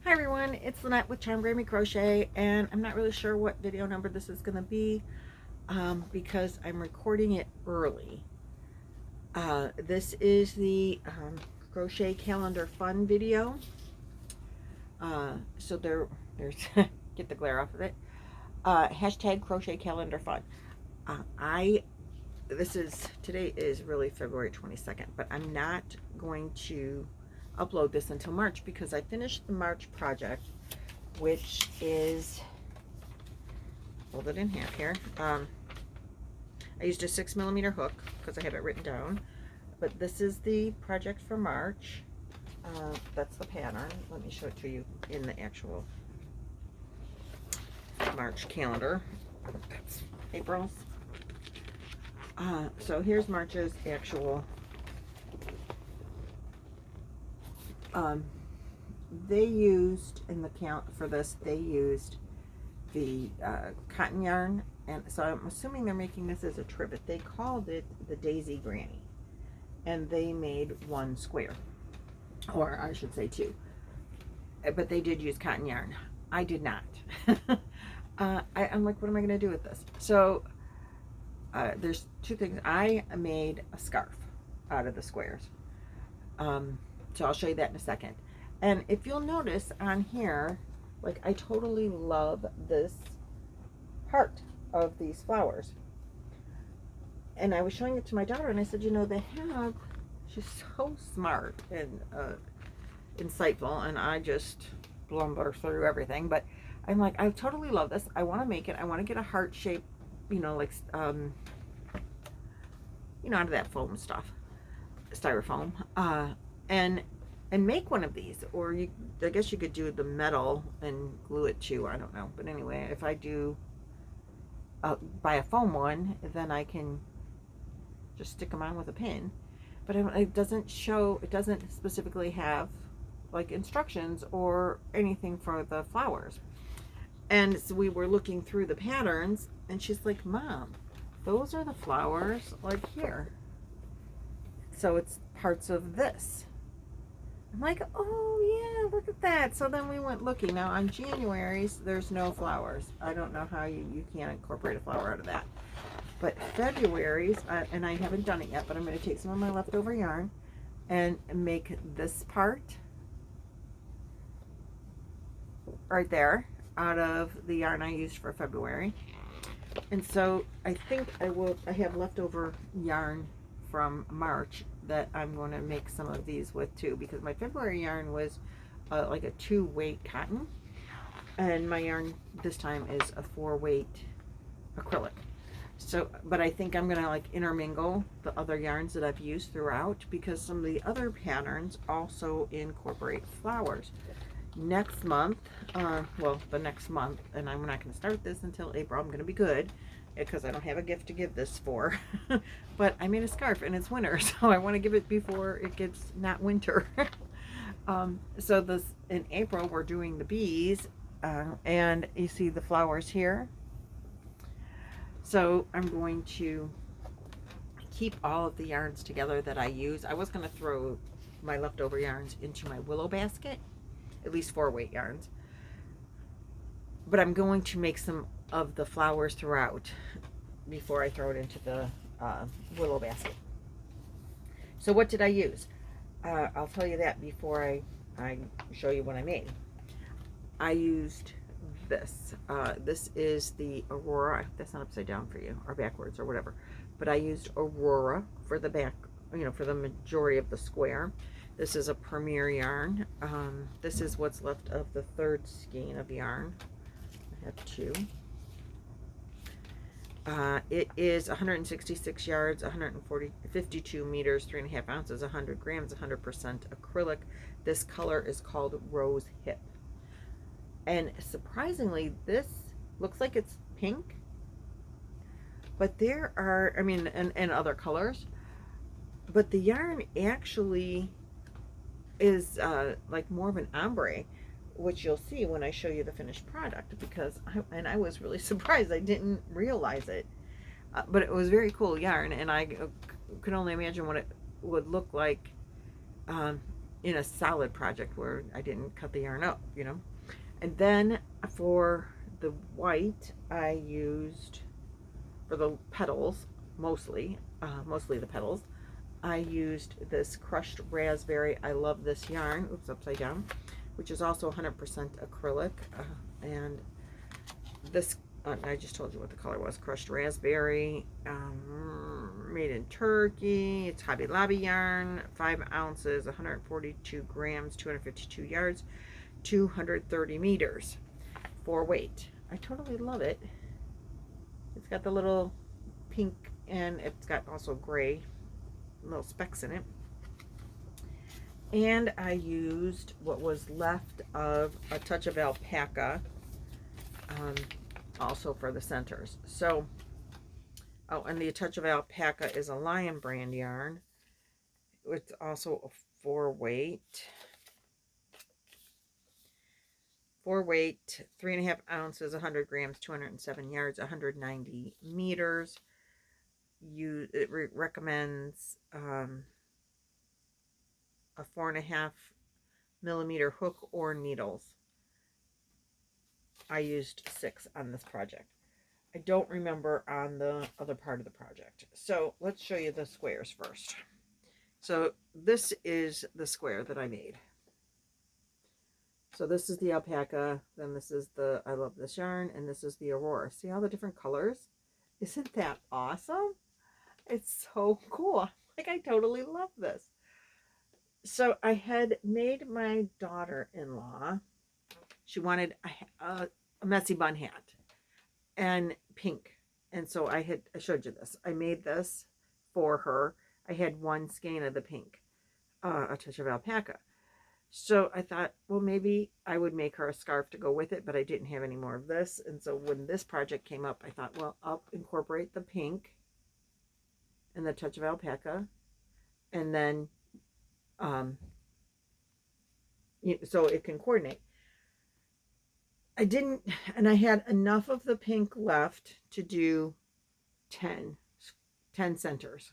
Hi everyone, it's Lynette with Grammy Crochet, and I'm not really sure what video number this is going to be because I'm recording it early. This is the crochet calendar fun video. So there's get the glare off of it. Hashtag crochet calendar fun. Today is really February 22nd, but I'm not going to upload this until March because I finished the March project, which is, fold it in half here. I used a 6mm hook because I have it written down, but this is the project for March. That's the pattern. Let me show it to you in the actual March calendar. That's April's. So here's March's actual. They used in the count for this, they used the cotton yarn, and so I'm assuming they're making this as a trivet. They called it the Daisy Granny, and they made one square, or I should say two, but they did use cotton yarn. I did not. I'm like, what am I going to do with this? So there's two things. I made a scarf out of the squares. So I'll show you that in a second. And if you'll notice on here, like, I totally love this part of these flowers. And I was showing it to my daughter, and I said, you know, she's so smart and insightful, and I just blumber through everything. But I'm like, I totally love this. I want to make it. I want to get a heart shape, you know, like, out of that foam stuff, styrofoam. And make one of these, or I guess you could do the metal and glue it too. I don't know, but anyway, if I do buy a foam one, then I can just stick them on with a pin. But it doesn't specifically have like instructions or anything for the flowers. And so we were looking through the patterns, and she's like, Mom, those are the flowers like here. So it's parts of this. I'm like, oh yeah, look at that. So then we went looking. Now on January's, there's no flowers. I don't know how you can't incorporate a flower out of that. But February's, and I haven't done it yet, but I'm going to take some of my leftover yarn and make this part right there out of the yarn I used for February. And so I think I have leftover yarn from March that I'm going to make some of these with too, because my February yarn was like a 2-weight cotton, and my yarn this time is a 4-weight acrylic. So, but I think I'm gonna like intermingle the other yarns that I've used throughout, because some of the other patterns also incorporate flowers. Next month, the next month, and I'm not going to start this until April. I'm going to be good because I don't have a gift to give this for. But I made a scarf, and it's winter, so I want to give it before it gets not winter. So this in April we're doing the bees, and you see the flowers here. So I'm going to keep all of the yarns together that I use. I was going to throw my leftover yarns into my willow basket, at least 4-weight yarns, but I'm going to make some of the flowers throughout before I throw it into the willow basket. So what did I use? I'll tell you that before I show you what I made. I used this. This is the Aurora. That's not upside down for you, or backwards, or whatever. But I used Aurora for the back, for the majority of the square. This is a Premier yarn. This is what's left of the 3rd skein of yarn. I have 2. It is 166 yards, 52 meters, 3.5 ounces, 100 grams, 100% acrylic. This color is called Rose Hip. And surprisingly, this looks like it's pink, but there are, and other colors, but the yarn actually is like more of an ombre, which you'll see when I show you the finished product, because I was really surprised. I didn't realize it, but it was very cool yarn, and I could only imagine what it would look like in a solid project where I didn't cut the yarn up, you know. And then for the white, I used, for the petals, mostly the petals, I used this crushed raspberry. I love this yarn. Oops, upside down, which is also 100% acrylic. And this, I just told you what the color was. Crushed raspberry, made in Turkey. It's Hobby Lobby yarn, 5 ounces, 142 grams, 252 yards, 230 meters for weight. I totally love it. It's got the little pink and it's got also gray little specks in it. And I used what was left of a touch of alpaca, also for the centers. So, oh, and the touch of alpaca is a Lion brand yarn. It's also a 4 weight. 4 weight, 3.5 ounces, 100 grams, 207 yards, 190 meters. It recommends a 4.5 millimeter hook or needles. I used 6 on this project. I don't remember on the other part of the project. So let's show you the squares first. So this is the square that I made. So this is the alpaca, then this is the I Love This Yarn, and this is the Aurora. See all the different colors? Isn't that awesome? It's so cool. Like, I totally love this. So I had made my daughter-in-law, she wanted a messy bun hat and pink. And so I showed you this. I made this for her. I had 1 skein of the pink, a touch of alpaca. So I thought, well, maybe I would make her a scarf to go with it, but I didn't have any more of this. And so when this project came up, I thought, well, I'll incorporate the pink and the touch of alpaca, and then so it can coordinate. I didn't, and I had enough of the pink left to do 10 centers.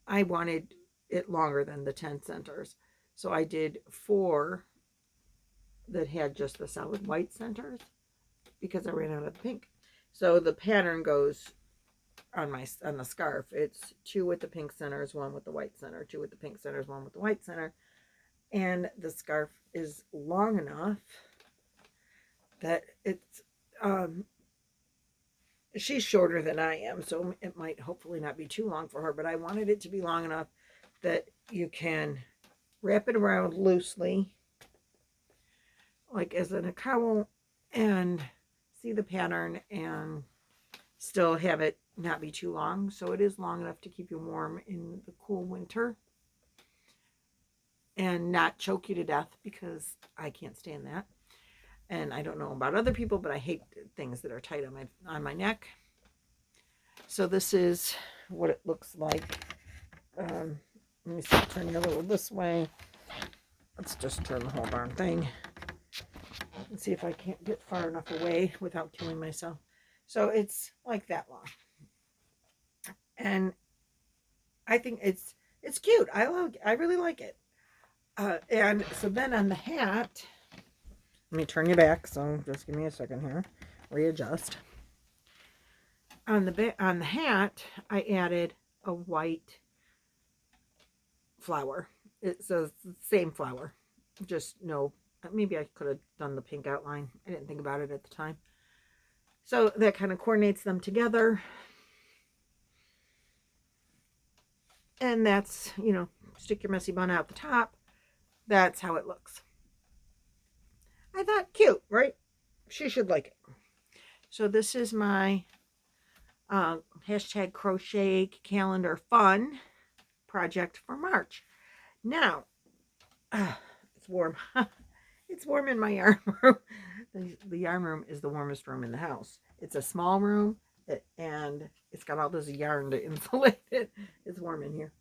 I wanted it longer than the 10 centers, so I did 4 that had just the solid white centers because I ran out of the pink. So the pattern goes on the scarf. It's 2 with the pink centers, 1 with the white center, 2 with the pink centers, 1 with the white center. And the scarf is long enough that it's she's shorter than I am, so it might hopefully not be too long for her, but I wanted it to be long enough that you can wrap it around loosely, like as in a cowl, and see the pattern and still have it not be too long. So it is long enough to keep you warm in the cool winter and not choke you to death, because I can't stand that. And I don't know about other people, but I hate things that are tight on my neck. So this is what it looks like. Let me see, turn you a little this way. Let's just turn the whole darn thing and see if I can't get far enough away without killing myself. So it's like that long. And I think it's cute. I really like it. And so then on the hat, let me turn you back, so just give me a second here. Readjust. On the hat, I added a white flower. It's the same flower, just no, maybe I could have done the pink outline. I didn't think about it at the time. So that kind of coordinates them together. And that's, stick your messy bun out the top. That's how it looks. I thought, cute, right? She should like it. So this is my hashtag crochet calendar fun project for March. Now, it's warm. It's warm in my yarn room. The yarn room is the warmest room in the house. It's a small room, and it's got all this yarn to insulate it. It's warm in here.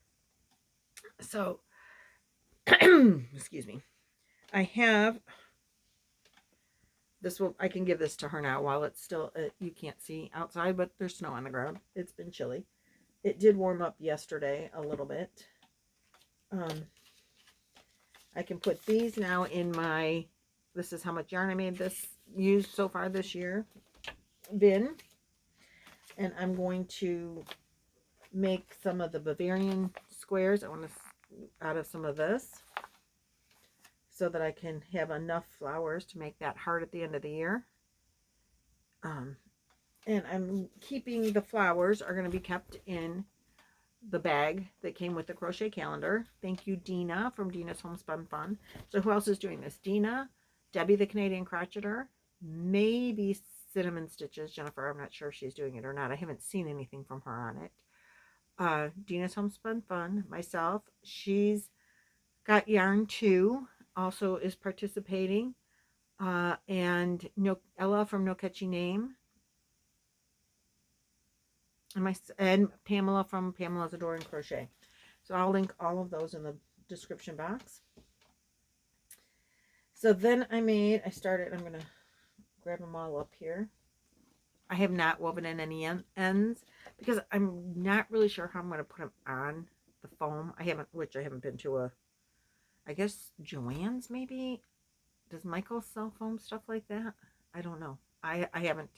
So, excuse me. I have this. I can give this to her now while it's still, you can't see outside, but there's snow on the ground. It's been chilly. It did warm up yesterday a little bit. I can put these now in my, this is how much yarn I made this, used so far this year, bin. And I'm going to make some of the Bavarian squares. I want to, out of some of this, so that I can have enough flowers to make that heart at the end of the year. And I'm keeping the flowers are going to be kept in the bag that came with the crochet calendar. Thank you, Dina, from Dina's Homespun Fun. So who else is doing this? Dina, Debbie the Canadian Crocheter, maybe Cinnamon Stitches, Jennifer. I'm not sure if she's doing it or not. I haven't seen anything from her on it. Dina's Homespun Fun, myself. She's got yarn too, also is participating. And Ella from No Catchy Name. And Pamela from Pamela's Adoring Crochet. So I'll link all of those in the description box. So then I started, I'm going to grab them all up here. I have not woven in any ends because I'm not really sure how I'm going to put them on the foam. I haven't been to I guess Joann's maybe. Does Michael sell foam stuff like that? I don't know. I haven't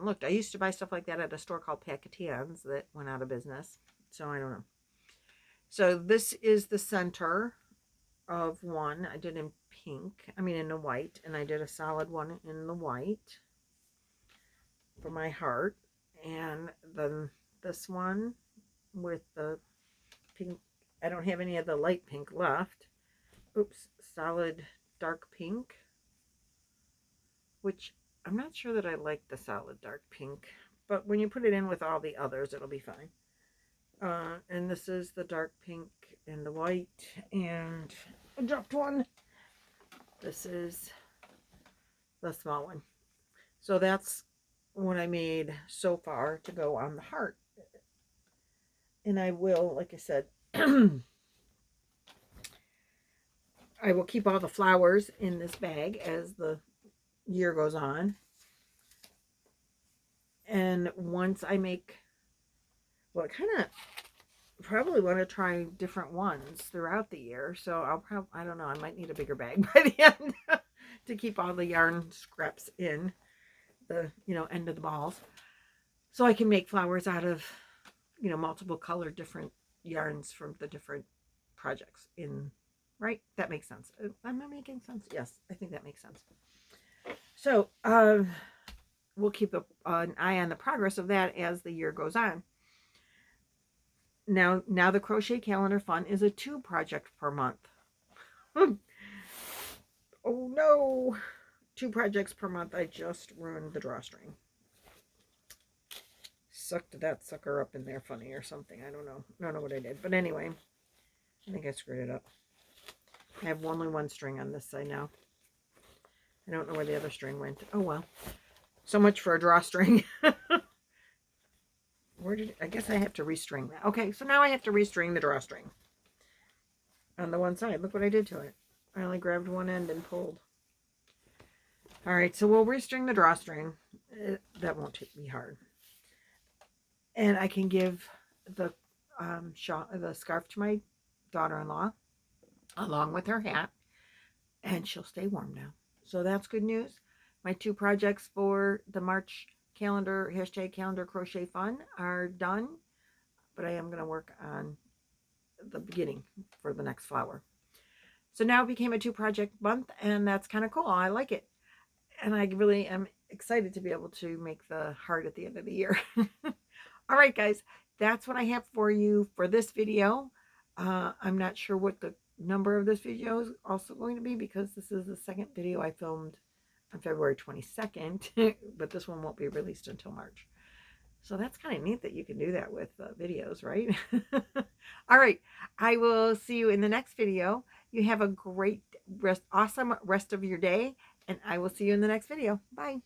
looked. I used to buy stuff like that at a store called Catchy that went out of business. So I don't know. So this is the center of one. I did in pink. I mean in the white. And I did a solid one in the white for my heart. And then this one with the pink. I don't have any of the light pink left. Oops. Solid dark pink. Which I'm not sure that I like the solid dark pink, but when you put it in with all the others, it'll be fine. And this is the dark pink and the white, and I dropped one. This is the small one. So that's what I made so far to go on the heart. And I will, like I said, I will keep all the flowers in this bag as the year goes on. And once I make, well, I kind of probably want to try different ones throughout the year. So I'll probably, I don't know, I might need a bigger bag by the end to keep all the yarn scraps in the, end of the balls. So I can make flowers out of, multiple colored different yarns from the different projects right? That makes sense. Am I making sense? Yes, I think that makes sense. So, we'll keep an eye on the progress of that as the year goes on. Now the crochet calendar fun is a 2 project per month. Oh no, 2 projects per month. I just ruined the drawstring. Sucked that sucker up in there funny or something. I don't know what I did, but anyway, I think I screwed it up. I have only one string on this side now. I don't know where the other string went. Oh well. So much for a drawstring. I guess I have to restring that. Okay, so now I have to restring the drawstring on the one side. Look what I did to it. I only grabbed one end and pulled. All right, so we'll restring the drawstring. That won't be hard. And I can give the scarf to my daughter-in-law along with her hat, and she'll stay warm now. So that's good news. My 2 projects for the March calendar, #calendar crochet fun are done, but I am going to work on the beginning for the next flower. So now it became a 2 project month, and that's kind of cool. I like it. And I really am excited to be able to make the heart at the end of the year. All right, guys, that's what I have for you for this video. I'm not sure what the number of this video is also going to be because this is the second video I filmed on February 22nd, but this one won't be released until March. So that's kind of neat that you can do that with videos, right? All right, I will see you in the next video. You have a great awesome rest of your day, and I will see you in the next video. Bye.